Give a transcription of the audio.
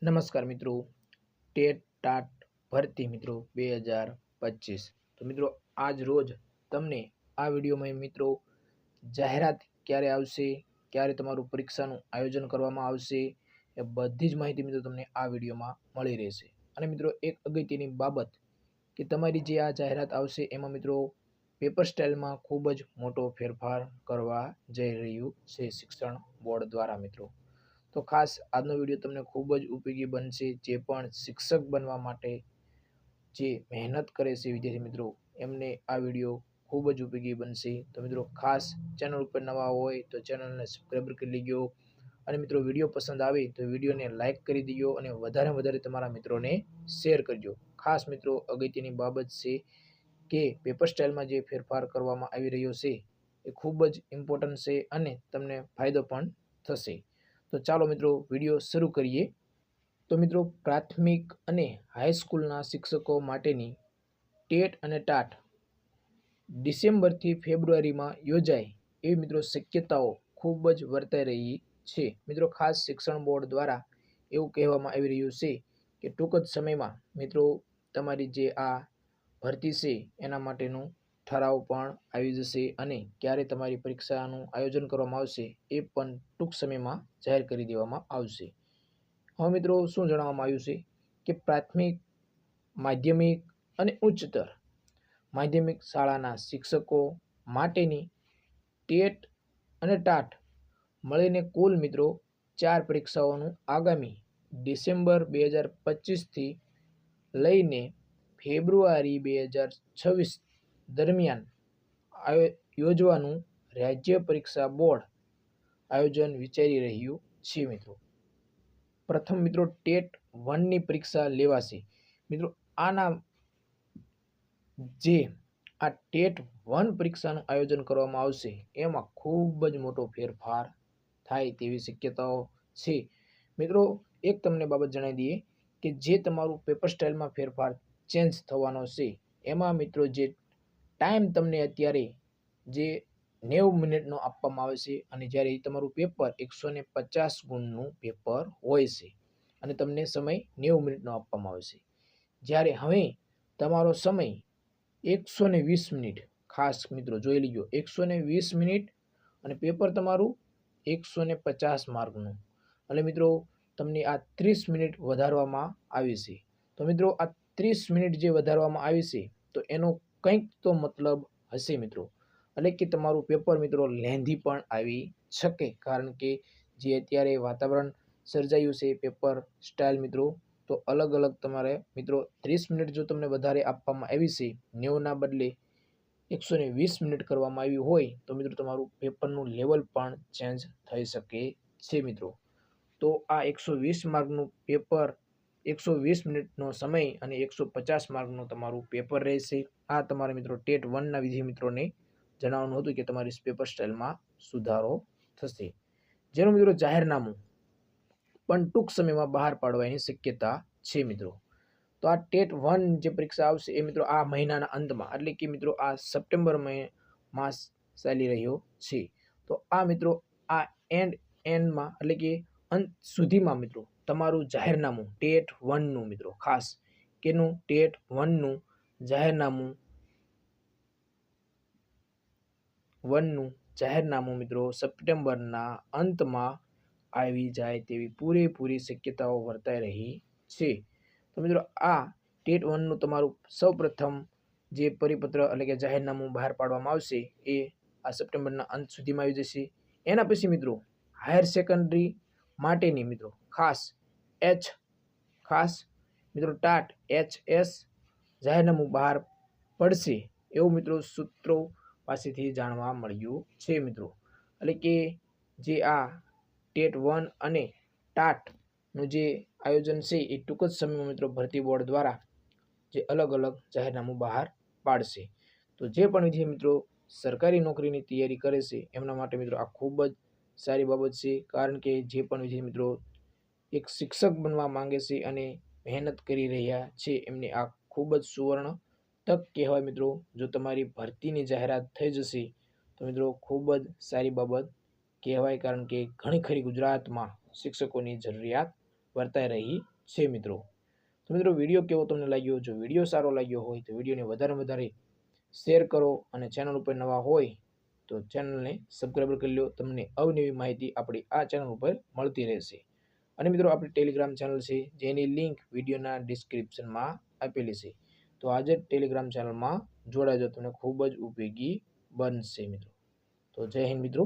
નમસ્કાર મિત્રો, TET TAT ભરતી મિત્રો 2025। તો મિત્રો આજ રોજ તમને આ વિડીયોમાં મિત્રો જાહેરાત ક્યારે આવશે, ક્યારે તમારું પરીક્ષાનું આયોજન કરવામાં આવશે એ બધી જ માહિતી મિત્રો તમને આ વિડીયોમાં મળી રહેશે। અને મિત્રો એક અગત્યની બાબત કે તમારી જે આ જાહેરાત આવશે એમાં મિત્રો પેપર સ્ટાઇલમાં ખૂબ જ મોટો ફેરફાર કરવા જઈ રહ્યું છે શિક્ષણ બોર્ડ દ્વારા મિત્રો। તો ખાસ આજનો વિડીયો તમને ખૂબ જ ઉપયોગી બનશે। જે પણ શિક્ષક બનવા માટે જે મહેનત કરે છે વિદ્યાર્થી મિત્રો એમને આ વિડીયો ખૂબ જ ઉપયોગી બનશે। તો મિત્રો ખાસ ચેનલ ઉપર નવા હોય તો ચેનલને સબસ્ક્રાઈબ કરી લેજો અને મિત્રો વિડીયો પસંદ આવે તો વિડીયોને લાઇક કરી દેજો અને વધારે તમારા મિત્રોને શેર કરજો। ખાસ મિત્રો અગત્યની બાબત છે કે પેપર સ્ટાઇલમાં જે ફેરફાર કરવામાં આવી રહ્યો છે એ ખૂબ જ ઇમ્પોર્ટન્ટ છે અને તમને ફાયદો પણ થશે। તો ચાલો મિત્રો વિડીયો શરૂ કરીએ। તો મિત્રો પ્રાથમિક અને હાઈસ્કૂલના શિક્ષકો માટેની ટેટ અને ટાટ ડિસેમ્બરથી ફેબ્રુઆરીમાં યોજાય એવી મિત્રો શક્યતાઓ ખૂબ જ વર્તાઈ રહી છે। મિત્રો ખાસ શિક્ષણ બોર્ડ દ્વારા એવું કહેવામાં આવી રહ્યું છે કે ટૂંક જ સમયમાં મિત્રો તમારી જે આ ભરતી છે એના માટેનું ઠરાવ પણ આવી જશે અને ક્યારે તમારી પરીક્ષાનું આયોજન કરવામાં આવશે એ પણ ટૂંક સમયમાં જાહેર કરી દેવામાં આવશે। હવે મિત્રો શું જણાવવામાં આવ્યું છે કે પ્રાથમિક, માધ્યમિક અને ઉચ્ચતર માધ્યમિક શાળાના શિક્ષકો માટેની ટેટ અને ટાટ મળીને કુલ મિત્રો 4 પરીક્ષાઓનું આગામી ડિસેમ્બર 2025થી લઈને ફેબ્રુઆરી 2026 દરમિયાન યોજવાનું રાજ્ય પરીક્ષા બોર્ડ આયોજન વિચારી રહ્યું છે મિત્રો। પ્રથમ મિત્રો ટેટ 1ની પરીક્ષા લેવાશે। મિત્રો આના જે આ ટેટ 1 પરીક્ષાનું આયોજન કરવામાં આવશે એમાં ખૂબ જ મોટો ફેરફાર થાય તેવી શક્યતાઓ છે। મિત્રો એક તમને બાબત જણાવી દઈએ કે જે તમારું પેપર સ્ટાઇલમાં ફેરફાર ચેન્જ થવાનો છે એમાં મિત્રો જે ટાઈમ તમને અત્યારે જે 90 મિનિટનો આપવામાં આવે છે અને જ્યારે તમારું પેપર 150 ગુણનું પેપર હોય છે અને તમને સમય 90 મિનિટનો આપવામાં આવે છે, જ્યારે હવે તમારો સમય 120 મિનિટ, ખાસ મિત્રો જોઈ લીજો 120 મિનિટ અને પેપર તમારું 150 માર્કનું એટલે મિત્રો તમને આ 30 મિનિટ વધારવામાં આવી છે। તો મિત્રો આ 30 મિનિટ જે વધારવામાં આવી છે તો એનો કંઈક તો મતલબ હશે મિત્રો, એટલે કે તમારું પેપર મિત્રો લેન્ધી પણ આવી શકે, કારણ કે જે અત્યારે વાતાવરણ સર્જાયું છે પેપર સ્ટાઇલ મિત્રો તો અલગ તમારે મિત્રો 30 મિનિટ જો તમને વધારે આપવામાં આવી છે, 90ના બદલે 120 મિનિટ કરવામાં આવી હોય તો મિત્રો તમારું પેપરનું લેવલ પણ ચેન્જ થઈ શકે છે મિત્રો। તો આ 120 માર્કનું પેપર 120 મિનિટનો સમય અને 150 માર્કનું તમારું પેપર રહેશે। આ તમારા મિત્રો ટેટ 1ના વિદ્યાર્થી મિત્રોને જણાવવાનું હતું કે તમારી પેપર સ્ટાઇલમાં સુધારો થશે, જેનું મિત્રો જાહેરનામું પણ ટૂંક સમયમાં બહાર પાડવાની શક્યતા છે મિત્રો। તો આ ટેટ 1 જે પરીક્ષા આવશે એ મિત્રો આ મહિનાના અંતમાં, એટલે કે મિત્રો આ સપ્ટેમ્બર માસ ચાલી રહ્યો છે તો આ મિત્રો આ એન્ડમાં એટલે કે અંત સુધીમાં મિત્રો તમારું જાહેરનામું ટેટ 1નું મિત્રો ખાસ કેનું ટેટ 1નું જાહેરનામું મિત્રો સપ્ટેમ્બરના અંતમાં આવી જાય તેવી પૂરેપૂરી શક્યતાઓ વર્તાઈ રહી છે। તો મિત્રો આ ટેટ 1નું તમારું સૌપ્રથમ જે પરિપત્ર એટલે કે જાહેરનામું બહાર પાડવામાં આવશે એ આ સપ્ટેમ્બરના અંત સુધીમાં આવી જશે। એના પછી મિત્રો હાયર સેકન્ડરી માટેની મિત્રો ખાસ મિત્રો ટાટ HS જાહેરનામું બહાર પડશે એવું મિત્રો સૂત્રો પાસેથી જાણવા મળ્યું છે મિત્રો। એટલે કે જે આ ટેટ 1 અને ટાટનું જે આયોજન છે એ ટૂંક જ સમયમાં મિત્રો ભરતી બોર્ડ દ્વારા જે અલગ જાહેરનામું બહાર પાડશે। તો જે પણ વિદ્યાર્થી મિત્રો સરકારી નોકરીની તૈયારી કરે છે એમના માટે મિત્રો આ ખૂબ જ સારી બાબત છે, કારણ કે જે પણ વિદ્યાર્થી મિત્રો એક શિક્ષક બનવા માંગે છે અને મહેનત કરી રહ્યા છે એમને આ ખૂબ જ સુવર્ણ તક કહેવાય મિત્રો। જો તમારી ભરતીની જાહેરાત થઈ જશે તો મિત્રો ખૂબ જ સારી બાબત કહેવાય, કારણ કે ઘણી ખરી ગુજરાતમાં શિક્ષકોની જરૂરિયાત વર્તાઈ રહી છે મિત્રો. તો મિત્રો વિડીયો કેવો તમને લાગ્યો? જો વિડીયો સારો લાગ્યો હોય તો વિડીયોને વધારે શેર કરો અને ચેનલ ઉપર નવા હોય તો ચેનલને સબસ્ક્રાઈબ કરી લો. તમને અવનવી માહિતી આપણી આ ચેનલ ઉપર મળતી રહેશે. અને મિત્રો આપણી ટેલિગ્રામ ચેનલ છે જેની લિંક વિડીયોના ડિસ્ક્રિપ્શનમાં આપેલી છે. તો આજે ટેલિગ્રામ ચેનલમાં જોડાજો, તમને ખૂબ જ ઉપયોગી બનશે મિત્રો. તો જય હિન્દ મિત્રો.